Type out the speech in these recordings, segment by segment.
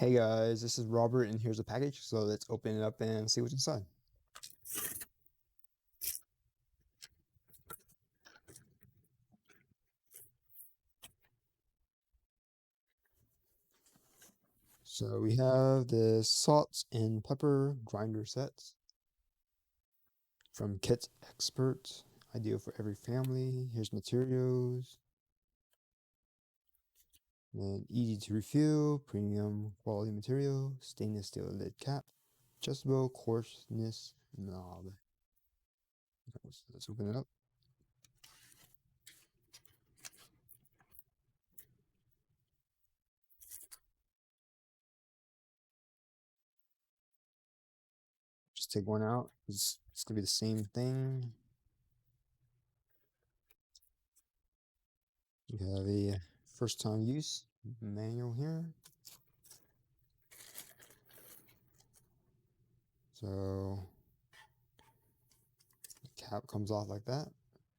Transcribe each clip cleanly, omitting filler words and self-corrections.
Hey guys, this is Robert and here's a package, so let's open it up and see what's inside. So we have the salt and pepper grinder sets from KITEXPERT, ideal for every family. Here's materials. And easy to refill, premium quality material, stainless steel lid cap, adjustable coarseness knob. Let's open it up. Just take one out. It's gonna be the same thing. You have a first time use manual here. So the cap comes off like that.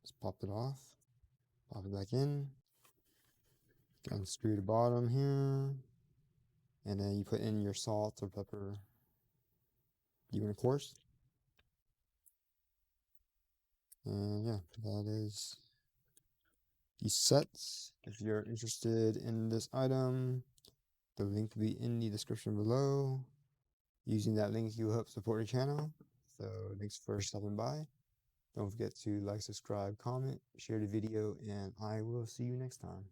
Just pop it off, pop it back in, unscrew the bottom here, and then you put in your salt or pepper you want, of course. And yeah, that is these sets. If you're interested in this item, the link will be in the description below. Using that link, you will help support the channel. So thanks for stopping by. Don't forget to like, subscribe, comment, share the video, and I will see you next time.